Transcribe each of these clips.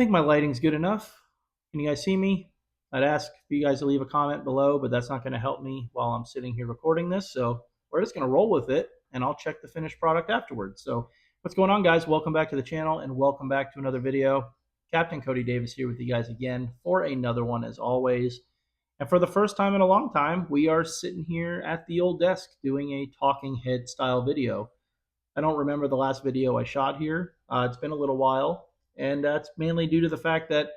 think my lighting's good enough. Can you guys see me? I'd ask for you guys to leave a comment below, but that's not going to help me while I'm sitting here recording this. So we're just going to roll with it, and I'll check the finished product afterwards. So what's going on, guys? Welcome back to the channel, and welcome back to another video. Captain Cody Davis here with you guys again for another one, as always. And for the first time in a long time, we are sitting here at the old desk doing a talking head style video. I don't remember the last video I shot here. It's been a little while, and that's mainly due to the fact that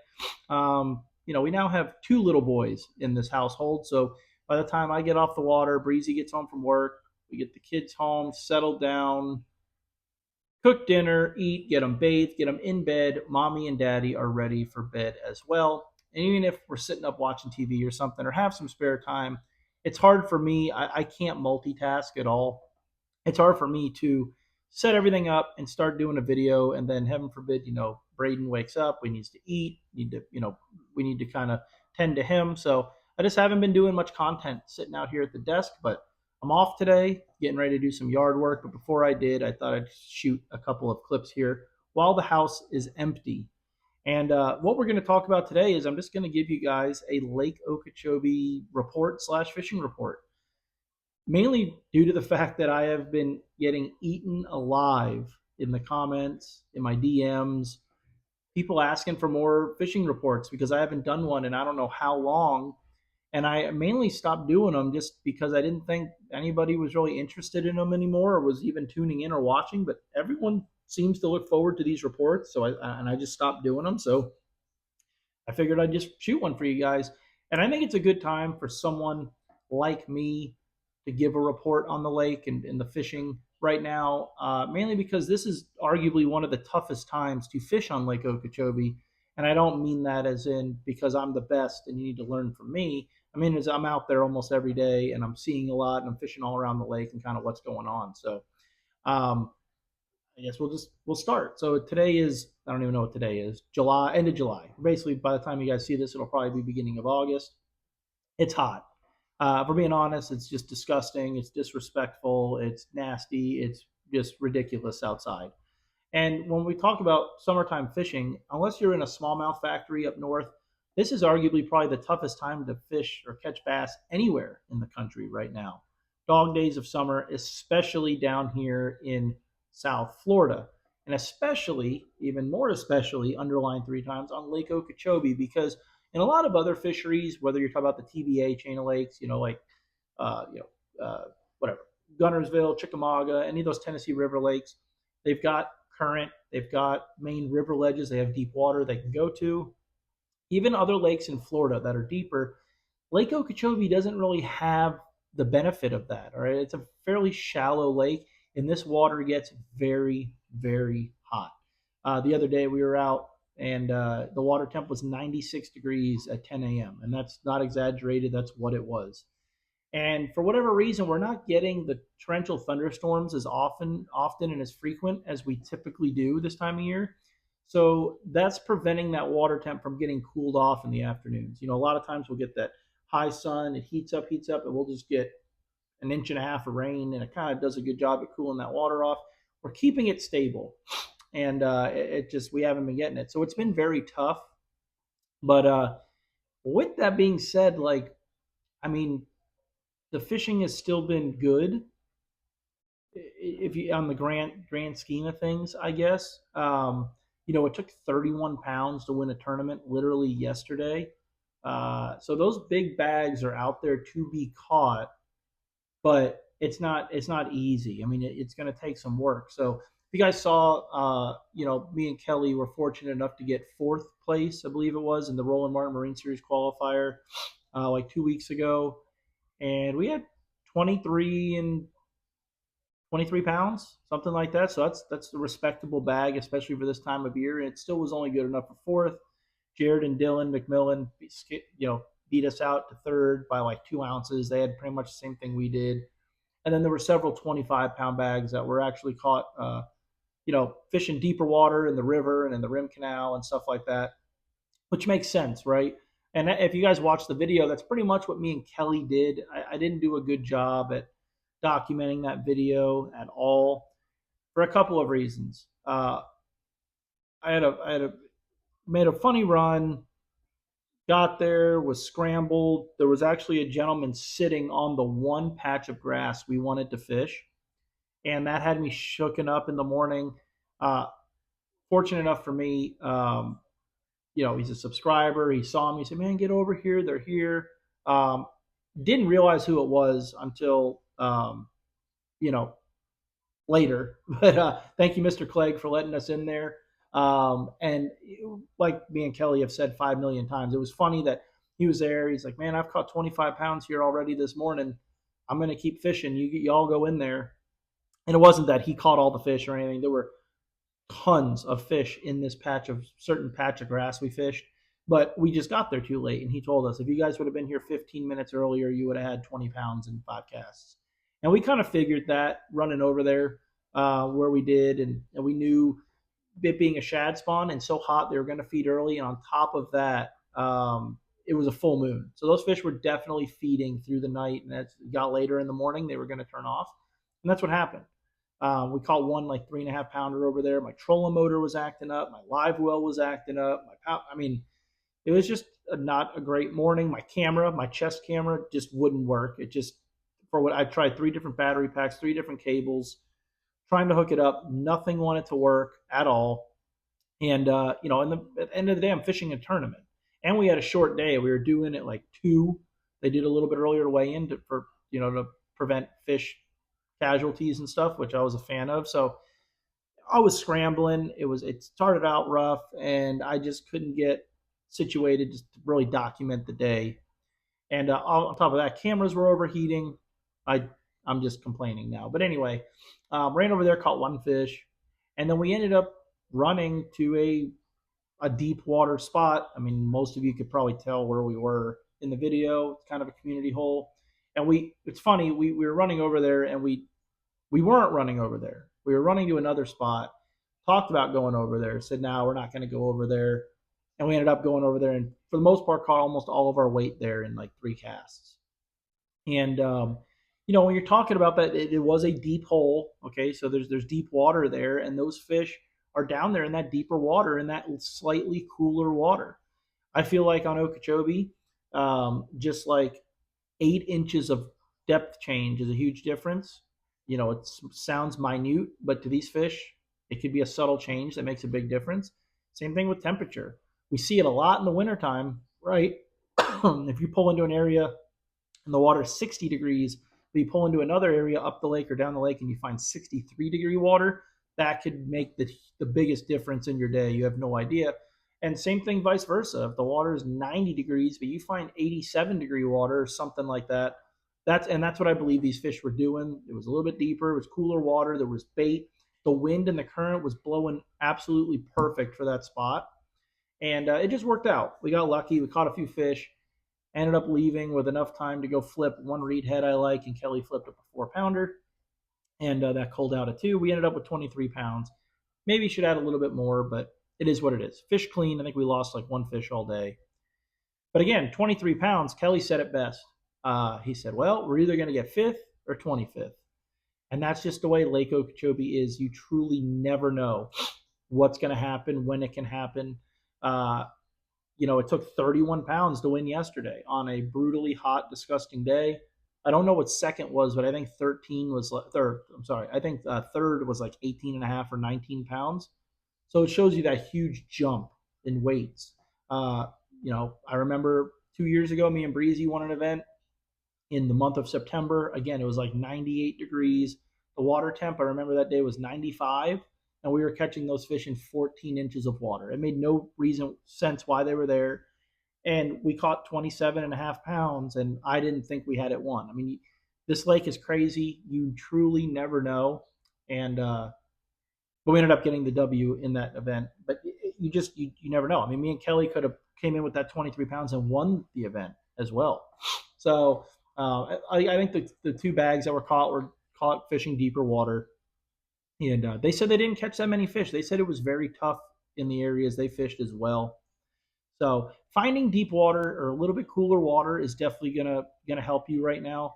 we now have two little boys in this household. So by the time I get off the water, Breezy gets home from work, we get the kids home, settled down, cook dinner, eat, get them bathed, get them in bed. Mommy and daddy are ready for bed as well. And even if we're sitting up watching TV or something or have some spare time, it's hard for me. I can't multitask at all. It's hard for me to set everything up and start doing a video, and then heaven forbid, Braden wakes up, we needs to eat, we need to kind of tend to him. So I just haven't been doing much content sitting out here at the desk, but I'm off today, getting ready to do some yard work. But before I did, I thought I'd shoot a couple of clips here while the house is empty. And what we're going to talk about today is I'm just going to give you guys a Lake Okeechobee report slash fishing report, mainly due to the fact that I have been getting eaten alive in the comments, in my DMs, people asking for more fishing reports because I haven't done one in I don't know how long. And I mainly stopped doing them just because I didn't think anybody was really interested in them anymore or was even tuning in or watching. But everyone seems to look forward to these reports. I just stopped doing them. So I figured I'd just shoot one for you guys. And I think it's a good time for someone like me to give a report on the lake and the fishing right now, mainly because this is arguably one of the toughest times to fish on Lake Okeechobee. And I don't mean that as in because I'm the best and you need to learn from me. I mean, as I'm out there almost every day and I'm seeing a lot and I'm fishing all around the lake and kind of what's going on. So um, I guess we'll start. So today is, I don't even know what today is. July, end of July. Basically, by the time you guys see this, it'll probably be beginning of August. It's hot. If we're being honest, it's just disgusting. It's disrespectful. It's nasty. It's just ridiculous outside. And when we talk about summertime fishing, unless you're in a smallmouth factory up north, this is arguably probably the toughest time to fish or catch bass anywhere in the country right now. Dog days of summer, especially down here in South Florida, and especially, even more especially, underlined three times on Lake Okeechobee, because in a lot of other fisheries, whether you're talking about the TBA chain of lakes, like uh, you whatever, Gunnersville, Chickamauga, any of those Tennessee River lakes, they've got current, they've got main river ledges, they have deep water they can go to. Even other lakes in Florida that are deeper, Lake Okeechobee doesn't really have the benefit of that. All right, it's a fairly shallow lake, and this water gets very, very hot. The other day we were out, and the water temp was 96 degrees at 10 a.m., and that's not exaggerated. That's what it was. And for whatever reason, we're not getting the torrential thunderstorms as often and as frequent as we typically do this time of year. So that's preventing that water temp from getting cooled off in the afternoons. A lot of times we'll get that high sun, it heats up, and we'll just get an inch and a half of rain, and it kind of does a good job at cooling that water off. We're keeping it stable, and it just, we haven't been getting it. So it's been very tough. But with that being said, I mean, the fishing has still been good if you on the grand scheme of things, I guess. It took 31 pounds to win a tournament literally yesterday. So those big bags are out there to be caught, but it's not easy. I mean, it's going to take some work. So if you guys saw, me and Kelly were fortunate enough to get fourth place, I believe it was, in the Roland Martin Marine Series qualifier like 2 weeks ago, and we had 23 and 23 pounds, something like that. So that's a respectable bag, especially for this time of year. And it still was only good enough for fourth. Jared and Dylan McMillan, beat us out to third by like 2 ounces. They had pretty much the same thing we did. And then there were several 25-pound bags that were actually caught, fishing deeper water in the river and in the Rim Canal and stuff like that, which makes sense, right? And if you guys watch the video, that's pretty much what me and Kelly did. I didn't do a good job at documenting that video at all for a couple of reasons. I had a Made a funny run, got there, was scrambled. There was actually a gentleman sitting on the one patch of grass we wanted to fish, and that had me shooken up in the morning. Uh, Fortunate enough for me, he's a subscriber. He saw me. He said, "Man, get over here. They're here." Um, didn't realize who it was until you know later. But thank you, Mr. Clegg, for letting us in there. And like me and Kelly have said 5 million times, it was funny that he was there. He's like, "Man, I've caught 25 pounds here already this morning. I'm going to keep fishing. You all go in there." And it wasn't that he caught all the fish or anything. There were tons of fish in this certain patch of grass we fished, but we just got there too late. And he told us, if you guys would have been here 15 minutes earlier, you would have had 20 pounds in 5 casts. And we kind of figured that running over there where we did, and we knew it being a shad spawn and so hot they were going to feed early. And on top of that, it was a full moon, so those fish were definitely feeding through the night. And as it got later in the morning, they were going to turn off, and that's what happened. We caught one like 3.5 pounder over there. My trolling motor was acting up. My live well was acting up. I mean, it was just not a great morning. My camera, my chest camera, just wouldn't work. It just, for what I tried, 3 different battery packs, 3 different cables, trying to hook it up. Nothing wanted to work at all. And at the end of the day, I'm fishing a tournament, and we had a short day. We were doing it like 2. They did a little bit earlier to weigh in to prevent fish casualties and stuff, which I was a fan of. So I was scrambling. It started out rough, and I just couldn't get situated just to really document the day. And on top of that, cameras were overheating. I I'm just complaining now, but anyway, ran over there, caught one fish, and then we ended up running to a deep water spot. I mean, most of you could probably tell where we were in the video. It's kind of a community hole, and it's funny. We were running over there, and we weren't running over there. We were running to another spot. Talked about going over there. Said, "No, we're not going to go over there." And we ended up going over there, and for the most part, caught almost all of our weight there in like 3 casts. And when you're talking about that, it was a deep hole. Okay, so there's deep water there, and those fish are down there in that deeper water, in that slightly cooler water. I feel like on Okeechobee, just like 8 inches of depth change is a huge difference. It sounds minute, but to these fish, it could be a subtle change that makes a big difference. Same thing with temperature. We see it a lot in the wintertime, right? If you pull into an area and the water is 60 degrees, but you pull into another area up the lake or down the lake and you find 63-degree water, that could make the biggest difference in your day. You have no idea. And same thing, vice versa. If the water is 90 degrees, but you find 87-degree water or something like that, that's what I believe these fish were doing. It was a little bit deeper. It was cooler water. There was bait. The wind and the current was blowing absolutely perfect for that spot, and it just worked out. We got lucky. We caught a few fish. Ended up leaving with enough time to go flip one reed head I like, and Kelly flipped up a 4 pounder, and that culled out a 2. We ended up with 23 pounds. Maybe should add a little bit more, but it is what it is. Fish clean. I think we lost like one fish all day. But again, 23 pounds, Kelly said it best. He said, well, we're either going to get 5th or 25th. And that's just the way Lake Okeechobee is. You truly never know what's going to happen, when it can happen. It took 31 pounds to win yesterday on a brutally hot, disgusting day. I don't know what second was, but I think 13 was third. I'm sorry. I think third was like 18 and a half or 19 pounds. So it shows you that huge jump in weights. I remember 2 years ago, me and Breezy won an event in the month of September. Again, it was like 98 degrees. The water temp, I remember that day, was 95, and we were catching those fish in 14 inches of water. It made no sense why they were there. And we caught 27 and a half pounds, and I didn't think we had it won. I mean, this lake is crazy. You truly never know. And but we ended up getting the W in that event. But you never know. I mean, me and Kelly could have came in with that 23 pounds and won the event as well. So I think the 2 bags that were caught fishing deeper water, and they said they didn't catch that many fish. They said it was very tough in the areas they fished as well. So finding deep water or a little bit cooler water is definitely gonna help you right now.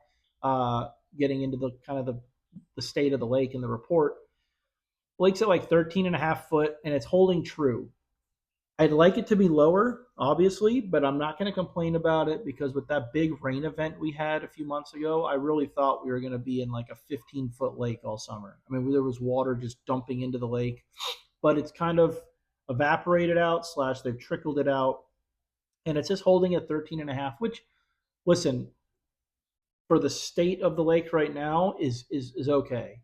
Getting into the kind of the state of the lake in the report. Lake's at like 13 and a half foot, and it's holding true. I'd like it to be lower, obviously, but I'm not going to complain about it because with that big rain event we had a few months ago, I really thought we were going to be in like a 15-foot lake all summer. I mean, there was water just dumping into the lake, but it's kind of evaporated out, slash, they've trickled it out, and it's just holding at 13 and a half, which, listen, for the state of the lake right now is okay.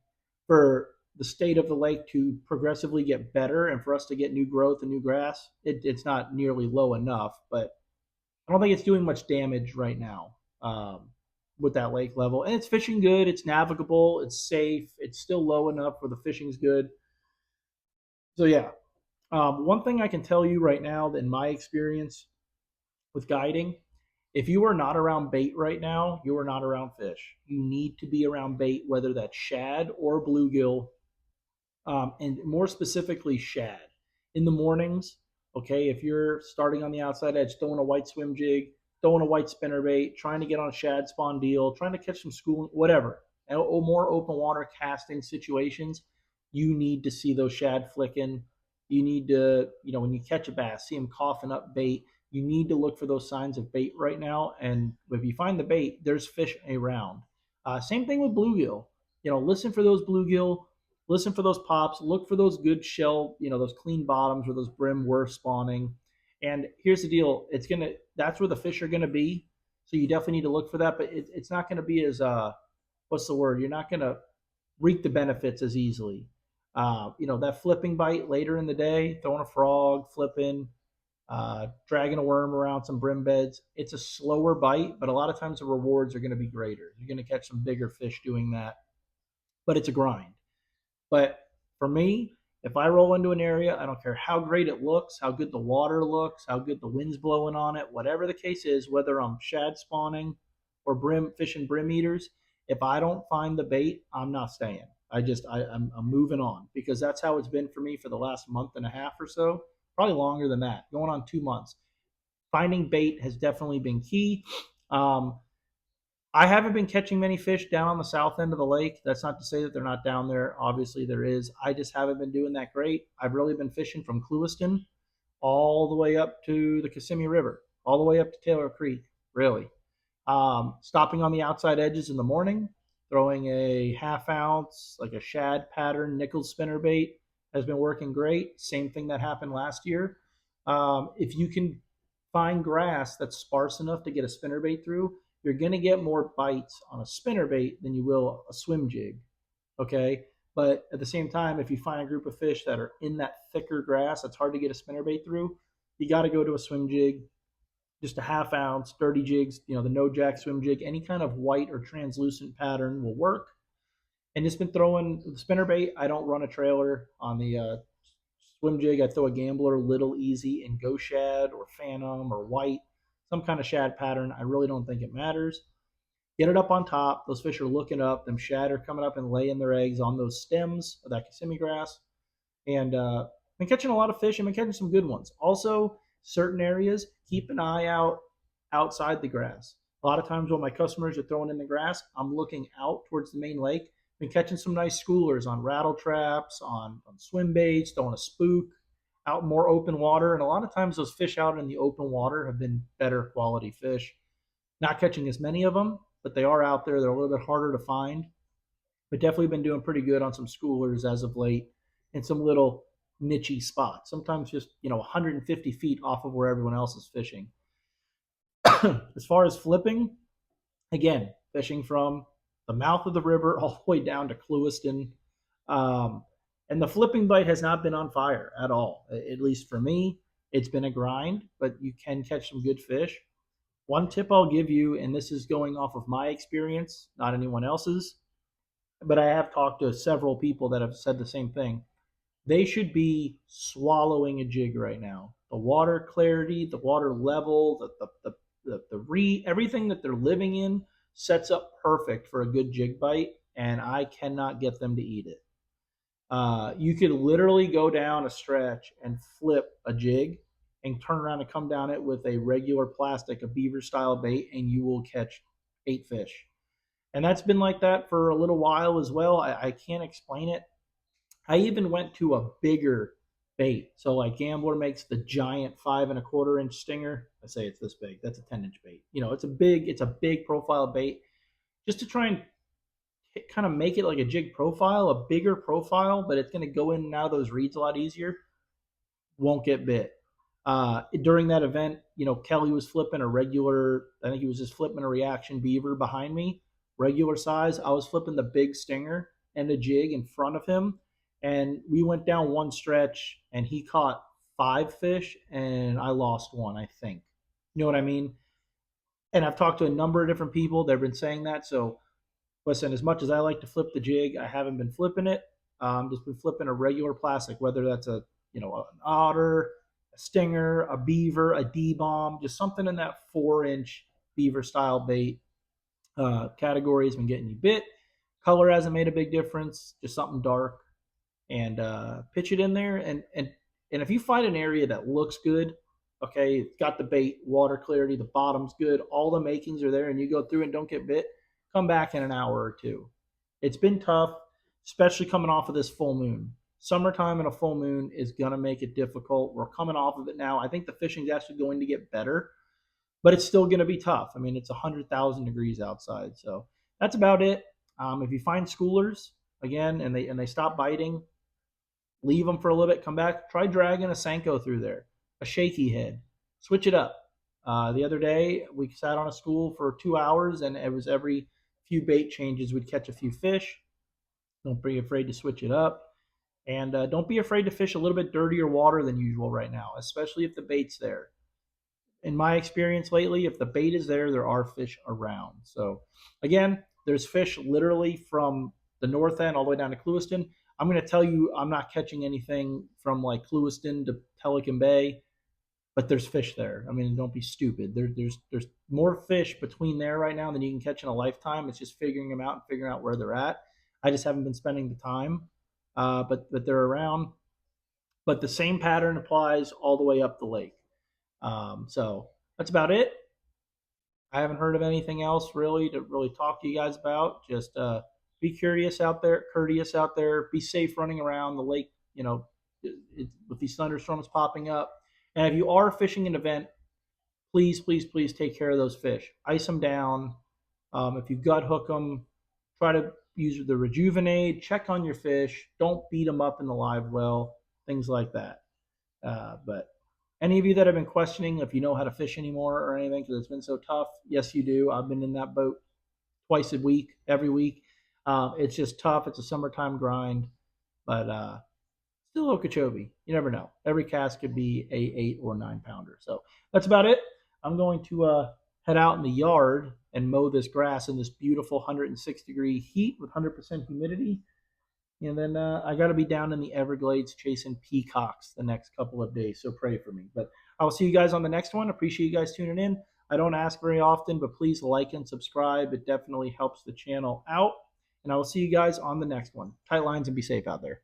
For the state of the lake to progressively get better and for us to get new growth and new grass, it's not nearly low enough. But I don't think it's doing much damage right now with that lake level. And it's fishing good. It's navigable. It's safe. It's still low enough where the fishing's good. So yeah, one thing I can tell you right now, that in my experience with guiding, if you are not around bait right now, you are not around fish. You need to be around bait, whether that's shad or bluegill, and more specifically shad in the mornings. Okay, if you're starting on the outside edge, throwing a white swim jig, throwing a white spinner bait, trying to get on a shad spawn deal, trying to catch some school, whatever, or more open water casting situations, you need to see those shad flicking. You need to, when you catch a bass, see them coughing up bait. You need to look for those signs of bait right now. And if you find the bait, there's fish around. Same thing with bluegill. Listen for those bluegill. Listen for those pops. Look for those good shell, those clean bottoms where those brim were spawning. And here's the deal: that's where the fish are gonna be. So you definitely need to look for that. But it's not gonna be as what's the word? You're not gonna reap the benefits as easily. That flipping bite later in the day, throwing a frog, flipping, dragging a worm around some brim beds. It's a slower bite, but a lot of times the rewards are going to be greater. You're going to catch some bigger fish doing that, but it's a grind. But for me, if I roll into an area, I don't care how great it looks, how good the water looks, how good the wind's blowing on it, whatever the case is, whether I'm shad spawning or brim fishing brim eaters, if I don't find the bait, I'm not staying. I'm moving on because that's how it's been for me for the last month and a half or so, probably longer than that, going on 2 months. Finding bait has definitely been key. Um, I haven't been catching many fish down on the south end of the lake. That's not to say that they're not down there. Obviously, there is. I just haven't been doing that great. I've really been fishing from Clewiston all the way up to the Kissimmee River, all the way up to Taylor Creek, really. Stopping on the outside edges in the morning, throwing a half ounce, like a shad pattern nickel spinner bait has been working great. Same thing that happened last year. If you can find grass that's sparse enough to get a spinner bait through, you're going to get more bites on a spinner bait than you will a swim jig. Okay. But at the same time, if you find a group of fish that are in that thicker grass that's hard to get a spinner bait through, you got to go to a swim jig, just a half ounce, dirty jigs, the no jack swim jig, any kind of white or translucent pattern will work. And just been throwing the spinner bait. I don't run a trailer on the swim jig. I throw a gambler, little easy, and go shad or phantom or white, some kind of shad pattern. I really don't think it matters. Get it up on top. Those fish are looking up. Them shad are coming up and laying their eggs on those stems of that Kissimmee grass. And been catching a lot of fish and been catching some good ones. Also, certain areas, keep an eye out outside the grass. A lot of times when my customers are throwing in the grass, I'm looking out towards the main lake. Been catching some nice schoolers on rattle traps, on swim baits, throwing a spook out in more open water. And a lot of times those fish out in the open water have been better quality fish. Not catching as many of them, but they are out there. They're a little bit harder to find, but definitely been doing pretty good on some schoolers as of late in some little nichey spots. Sometimes just 150 feet off of where everyone else is fishing. As far as flipping, again, fishing from the mouth of the river all the way down to Clewiston. Um, and the flipping bite has not been on fire at all. At least for me, it's been a grind, but you can catch some good fish. One tip I'll give you, and this is going off of my experience, not anyone else's, but I have talked to several people that have said the same thing. They should be swallowing a jig right now. The water clarity, the water level, everything that they're living in sets up perfect for a good jig bite, and I cannot get them to eat it. You could literally go down a stretch and flip a jig and turn around and come down it with a regular plastic, a beaver style bait, and you will catch 8 fish. And that's been like that for a little while as well. I can't explain it. I even went to a bigger bait. So like Gambler makes the giant 5 1/4 inch stinger. I say it's this big. That's a 10 inch bait. It's a big profile bait, just to try and kind of make it like a jig profile, a bigger profile, but it's going to go in and out of those reeds a lot easier. Won't get bit. During that event, Kelly was flipping a regular, I think he was just flipping a reaction beaver behind me, regular size. I was flipping the big stinger and the jig in front of him. And we went down one stretch and he caught 5 fish and I lost one, I think. You know what I mean? And I've talked to a number of different people. They've been saying that. So listen, as much as I like to flip the jig, I haven't been flipping it. Just been flipping a regular plastic, whether that's an otter, a stinger, a beaver, a D bomb, just something in that 4 inch beaver style bait category has been getting you bit. Color hasn't made a big difference, just something dark, and pitch it in there. And if you find an area that looks good, okay, it's got the bait, water clarity, the bottom's good, all the makings are there, and you go through and don't get bit, come back in an hour or two. It's been tough, especially coming off of this full moon. Summertime and a full moon is gonna make it difficult. We're coming off of it now. I think the fishing's actually going to get better, but it's still gonna be tough. I mean, it's 100,000 degrees outside, so that's about it. If you find schoolers again and they stop biting, leave them for a little bit, come back, try dragging a Senko through there, a shaky head, switch it up. The other day, we sat on a school for 2 hours, and it was every few bait changes, we'd catch a few fish. Don't be afraid to switch it up. And don't be afraid to fish a little bit dirtier water than usual right now, especially if the bait's there. In my experience lately, if the bait is there, there are fish around. So, again, there's fish literally from the north end all the way down to Clewiston. I'm going to tell you, I'm not catching anything from like Clewiston to Pelican Bay, but there's fish there. I mean, don't be stupid. There's more fish between there right now than you can catch in a lifetime. It's just figuring them out and figuring out where they're at. I just haven't been spending the time, but they're around. But the same pattern applies all the way up the lake. So that's about it. I haven't heard of anything else really to really talk to you guys about. Just be curious out there, courteous out there, be safe running around the lake, with these thunderstorms popping up. And if you are fishing an event, please, please, please take care of those fish. Ice them down. If you gut hook them, try to use the rejuvenate. Check on your fish. Don't beat them up in the live well. Things like that. But any of you that have been questioning if you know how to fish anymore or anything because it's been so tough, yes, you do. I've been in that boat twice a week, every week. It's just tough. It's a summertime grind, but still Okeechobee. You never know. Every cast could be a 8 or 9 pounder. So that's about it. I'm going to head out in the yard and mow this grass in this beautiful 106-degree heat with 100% humidity. And then I got to be down in the Everglades chasing peacocks the next couple of days. So pray for me. But I will see you guys on the next one. Appreciate you guys tuning in. I don't ask very often, but please like and subscribe. It definitely helps the channel out. And I will see you guys on the next one. Tight lines and be safe out there.